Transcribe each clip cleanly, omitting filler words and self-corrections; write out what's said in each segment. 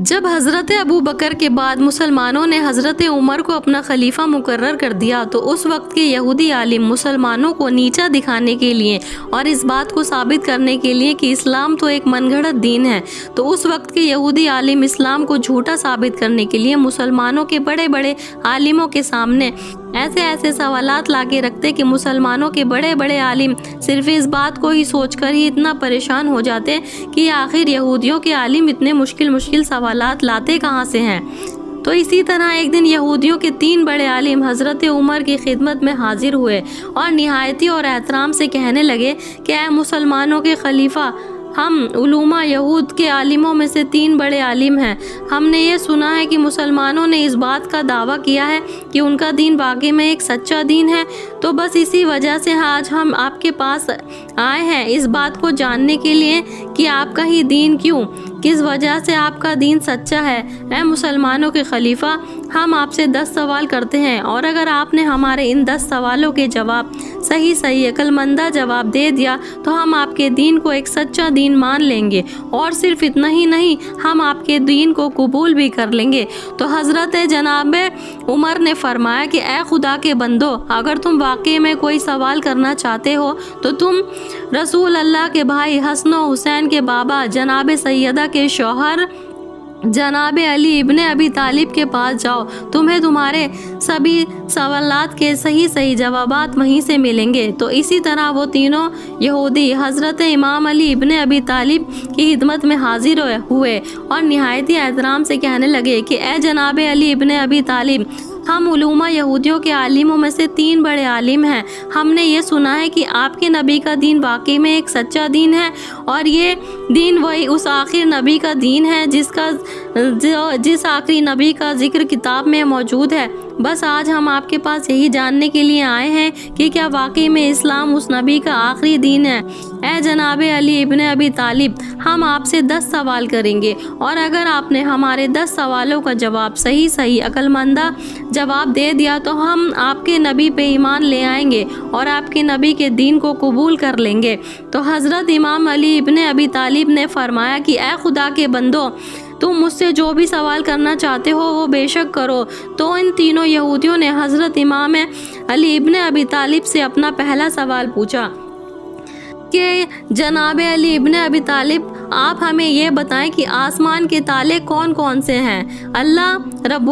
جب حضرت ابو بکر کے بعد مسلمانوں نے حضرت عمر کو اپنا خلیفہ مقرر کر دیا تو اس وقت کے یہودی عالم مسلمانوں کو نیچا دکھانے کے لیے اور اس بات کو ثابت کرنے کے لیے کہ اسلام تو ایک من گھڑت دین ہے، تو اس وقت کے یہودی عالم اسلام کو جھوٹا ثابت کرنے کے لیے مسلمانوں کے بڑے بڑے عالموں کے سامنے ایسے سوالات لا کے رکھتے کہ مسلمانوں کے بڑے بڑے عالم صرف اس بات کو ہی سوچ کر ہی اتنا پریشان ہو جاتے کہ آخر یہودیوں کے عالم اتنے مشکل سوالات لاتے کہاں سے ہیں۔ تو اسی طرح ایک دن یہودیوں کے 3 بڑے عالم حضرت عمر کی خدمت میں حاضر ہوئے اور نہایتی اور احترام سے کہنے لگے کہ اے مسلمانوں کے خلیفہ، ہم علماء یہود کے عالموں میں سے 3 بڑے عالم ہیں، ہم نے یہ سنا ہے کہ مسلمانوں نے اس بات کا دعویٰ کیا ہے کہ ان کا دین واقعی میں ایک سچا دین ہے، تو بس اسی وجہ سے آج ہم آپ کے پاس آئے ہیں اس بات کو جاننے کے لیے کہ آپ کا ہی دین کس وجہ سے آپ کا دین سچا ہے۔ اے مسلمانوں کے خلیفہ، ہم آپ سے 10 سوال کرتے ہیں، اور اگر آپ نے ہمارے ان 10 سوالوں کے جواب صحیح عقل مندہ جواب دے دیا تو ہم آپ کے دین کو ایک سچا دین مان لیں گے، اور صرف اتنا ہی نہیں، ہم آپ کے دین کو قبول بھی کر لیں گے۔ تو حضرت جناب عمر نے فرمایا کہ اے خدا کے بندو، اگر تم واقعی میں کوئی سوال کرنا چاہتے ہو تو تم رسول اللہ کے بھائی حسن و حسین کے بابا جناب سیدہ کے شوہر جناب علی ابن ابی طالب کے پاس جاؤ، تمہیں تمہارے سبھی سوالات کے صحیح جوابات وہیں سے ملیں گے۔ تو اسی طرح وہ تینوں یہودی حضرت امام علی ابن ابی طالب کی خدمت میں حاضر ہوئے اور نہایتی احترام سے کہنے لگے کہ اے جناب علی ابن ابی طالب، ہم علماء یہودیوں کے عالموں میں سے 3 بڑے عالم ہیں، ہم نے یہ سنا ہے کہ آپ کے نبی کا دین واقعی میں ایک سچا دین ہے، اور یہ دین وہی اس آخر نبی کا دین ہے جس آخری نبی کا ذکر کتاب میں موجود ہے۔ بس آج ہم آپ کے پاس یہی جاننے کے لیے آئے ہیں کہ کیا واقعی میں اسلام اس نبی کا آخری دین ہے۔ اے جناب علی ابن ابی طالب، ہم آپ سے 10 سوال کریں گے، اور اگر آپ نے ہمارے 10 سوالوں کا جواب صحیح عقل مندہ جواب دے دیا تو ہم آپ کے نبی پہ ایمان لے آئیں گے اور آپ کے نبی کے دین کو قبول کر لیں گے۔ تو حضرت امام علی ابن ابی طالب نے فرمایا کہ اے خدا کے بندو، تم مجھ سے جو بھی سوال کرنا چاہتے ہو وہ بے شک کرو۔ تو ان تینوں یہودیوں نے حضرت امام علی ابن ابی طالب سے اپنا پہلا سوال پوچھا کہ جناب علی ابن ابی طالب، آپ ہمیں یہ بتائیں کہ آسمان کے تالے کون کون سے ہیں؟ اللہ رب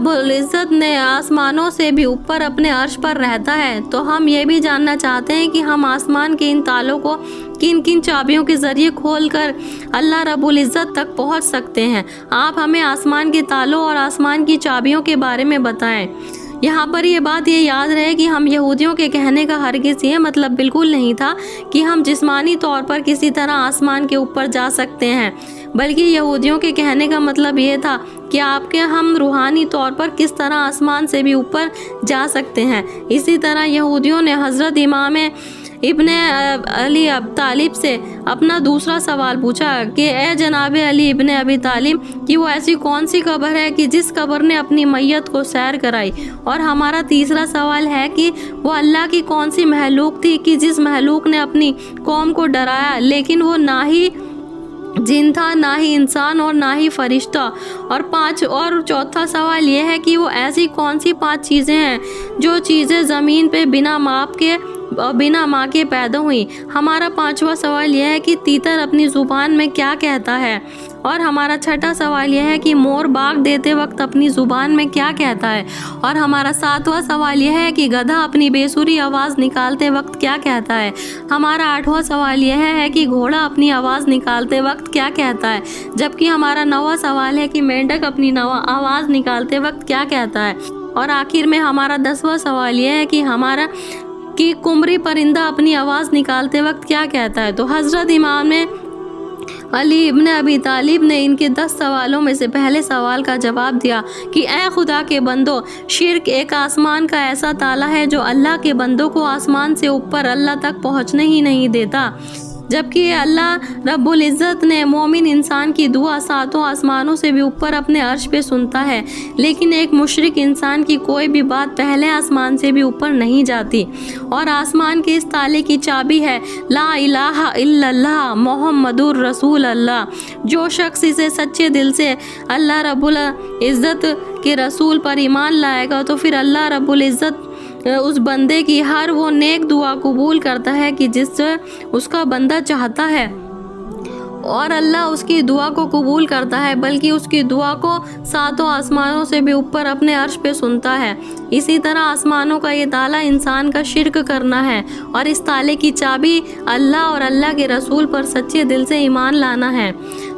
العزت نے آسمانوں سے بھی اوپر اپنے عرش پر رہتا ہے، تو ہم یہ بھی جاننا چاہتے ہیں کہ ہم آسمان کے ان تالوں کو کن چابیوں کے ذریعے کھول کر اللہ رب العزت تک پہنچ سکتے ہیں۔ آپ ہمیں آسمان کے تالوں اور آسمان کی چابیوں کے بارے میں بتائیں۔ یہاں پر یہ بات یہ یاد رہے کہ ہم یہودیوں کے کہنے کا ہرگز یہ مطلب بالکل نہیں تھا کہ ہم جسمانی طور پر کسی طرح آسمان کے اوپر جا سکتے ہیں، بلکہ یہودیوں کے کہنے کا مطلب یہ تھا کہ ہم روحانی طور پر کس طرح آسمان سے بھی اوپر جا سکتے ہیں۔ اسی طرح یہودیوں نے حضرت امام ابن علی طالب سے اپنا دوسرا سوال پوچھا کہ اے جناب علی ابن ابی طالب، کہ وہ ایسی کون سی قبر ہے کہ جس قبر نے اپنی میت کو سیر کرائی؟ اور ہمارا تیسرا سوال ہے کہ وہ اللہ کی کون سی مخلوق تھی کہ جس مخلوق نے اپنی قوم کو ڈرایا، لیکن وہ نہ ہی جن تھا، نہ ہی انسان اور نہ ہی فرشتہ؟ اور چوتھا سوال یہ ہے کہ وہ ایسی کون سی 5 چیزیں ہیں جو چیزیں زمین پہ بنا ماں کے پیدا ہوئی؟ ہمارا 5واں سوال یہ ہے کہ تیتر اپنی زبان میں کیا کہتا ہے؟ اور ہمارا 6واں سوال یہ ہے کہ مور باغ دیتے وقت اپنی زبان میں کیا کہتا ہے؟ اور ہمارا 7واں سوال یہ ہے کہ گدھا اپنی بے سری آواز نکالتے وقت کیا کہتا ہے؟ ہمارا 8واں سوال یہ ہے کہ گھوڑا اپنی آواز نکالتے وقت کیا کہتا ہے؟ جبکہ ہمارا 9واں سوال ہے کہ مینڈک اپنی آواز نکالتے وقت کیا کہتا ہے؟ اور آخر میں ہمارا 10واں سوال یہ ہے کہ قمری پرندہ اپنی آواز نکالتے وقت کیا کہتا ہے؟ تو حضرت امام علی ابن ابی طالب نے ان کے 10 سوالوں میں سے پہلے سوال کا جواب دیا کہ اے خدا کے بندو، شرک ایک آسمان کا ایسا تالا ہے جو اللہ کے بندوں کو آسمان سے اوپر اللہ تک پہنچنے ہی نہیں دیتا۔ جبکہ اللہ رب العزت نے مومن انسان کی دعا ساتوں آسمانوں سے بھی اوپر اپنے عرش پہ سنتا ہے، لیکن ایک مشرک انسان کی کوئی بھی بات پہلے آسمان سے بھی اوپر نہیں جاتی، اور آسمان کے اس تالے کی چابی ہے لا الہ الا اللہ محمد الرسول اللہ۔ جو شخص اسے سچے دل سے اللہ رب العزت کے رسول پر ایمان لائے گا تو پھر اللہ رب العزت اس بندے کی ہر وہ نیک دعا قبول کرتا ہے کہ جس سے اس کا بندہ چاہتا ہے، اور اللہ اس کی دعا کو قبول کرتا ہے، بلکہ اس کی دعا کو ساتوں آسمانوں سے بھی اوپر اپنے عرش پہ سنتا ہے۔ اسی طرح آسمانوں کا یہ تالا انسان کا شرک کرنا ہے، اور اس تالے کی چابی اللہ اور اللہ کے رسول پر سچے دل سے ایمان لانا ہے۔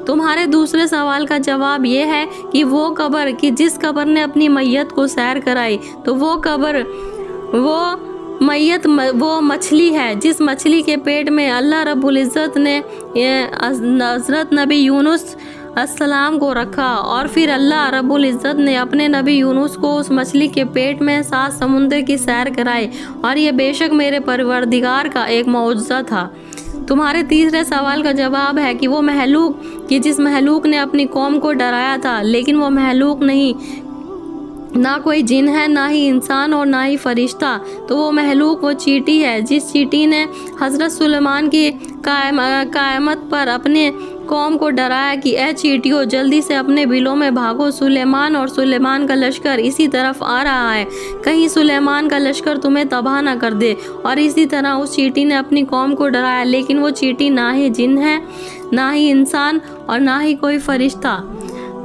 تمہارے دوسرے سوال کا جواب یہ ہے کہ وہ قبر کہ جس قبر نے اپنی میت کو سیر کرائی، تو وہ قبر وہ میت وہ مچھلی ہے جس مچھلی کے پیٹ میں اللہ رب العزت نے حضرت نبی یونس السلام کو رکھا، اور پھر اللہ رب العزت نے اپنے نبی یونس کو اس مچھلی کے پیٹ میں 7 سمندر کی سیر کرائی، اور یہ بے شک میرے پروردگار کا ایک معجزہ تھا۔ تمہارے تیسرے سوال کا جواب ہے کہ وہ مخلوق کہ جس مخلوق نے اپنی قوم کو ڈرایا تھا، لیکن وہ مخلوق نہیں، نہ کوئی جن ہے، نہ ہی انسان، اور نہ ہی فرشتہ، تو وہ مخلوق وہ چیٹی ہے جس چیٹی نے حضرت سلیمان کی قیامت پر اپنے قوم کو ڈرایا کہ اے چیٹیوں جلدی سے اپنے بلوں میں بھاگو، سلیمان اور سلیمان کا لشکر اسی طرف آ رہا ہے، کہیں سلیمان کا لشکر تمہیں تباہ نہ کر دے۔ اور اسی طرح اس چیٹی نے اپنی قوم کو ڈرایا، لیکن وہ چیٹی نہ ہی جن ہے، نہ ہی انسان، اور نہ ہی کوئی فرشتہ۔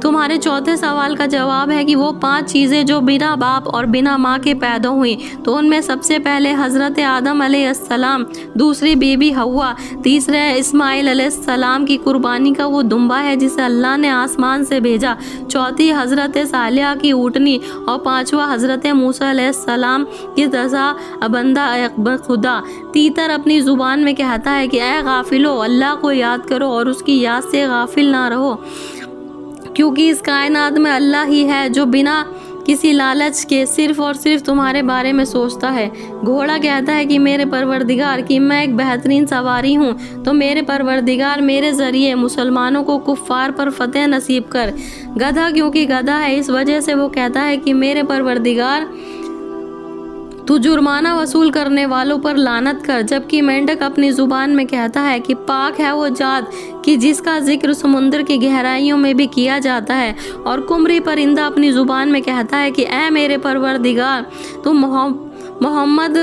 تمہارے چوتھے سوال کا جواب ہے کہ وہ 5 چیزیں جو بنا باپ اور بنا ماں کے پیدا ہوئیں، تو ان میں سب سے پہلے حضرت آدم علیہ السلام، دوسری بی بی حوا، تیسرے اسماعیل علیہ السلام کی قربانی کا وہ دمبا ہے جسے اللہ نے آسمان سے بھیجا، چوتھی حضرت صالحہ کی اونٹنی، اور پانچواں حضرت موسیٰ علیہ السلام کی رضا بندہ خدا۔ تیتر اپنی زبان میں کہتا ہے کہ اے غافلو، اللہ کو یاد کرو اور اس کی یاد سے غافل نہ رہو، کیونکہ اس کائنات میں اللہ ہی ہے جو بنا کسی لالچ کے صرف اور صرف تمہارے بارے میں سوچتا ہے۔ گھوڑا کہتا ہے کہ میرے پروردگار کہ میں ایک بہترین سواری ہوں، تو میرے پروردگار میرے ذریعے مسلمانوں کو کفار پر فتح نصیب کر۔ گدھا کیونکہ گدھا ہے اس وجہ سے وہ کہتا ہے کہ میرے پروردگار تو جرمانہ وصول کرنے والوں پر لعنت کر، جبکہ مینڈک اپنی زبان میں کہتا ہے کہ پاک ہے وہ ذات کہ جس کا ذکر سمندر کی گہرائیوں میں بھی کیا جاتا ہے، اور قمری پرندہ اپنی زبان میں کہتا ہے کہ اے میرے پروردگار تو محمد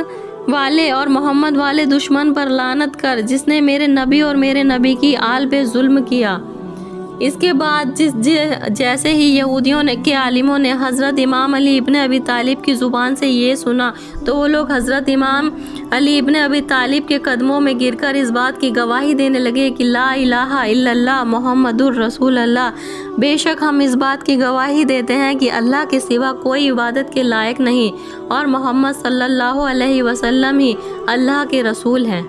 والے اور محمد والے دشمن پر لعنت کر جس نے میرے نبی اور میرے نبی کی آل پہ ظلم کیا۔ اس کے بعد جیسے ہی یہودیوں کے عالموں نے حضرت امام علی ابن ابی طالب کی زبان سے یہ سنا، تو وہ لوگ حضرت امام علی ابن ابی طالب کے قدموں میں گر کر اس بات کی گواہی دینے لگے کہ لا الہ الا اللہ محمد الرسول اللہ، بے شک ہم اس بات کی گواہی دیتے ہیں کہ اللہ کے سوا کوئی عبادت کے لائق نہیں، اور محمد صلی اللہ علیہ وسلم ہی اللہ کے رسول ہیں۔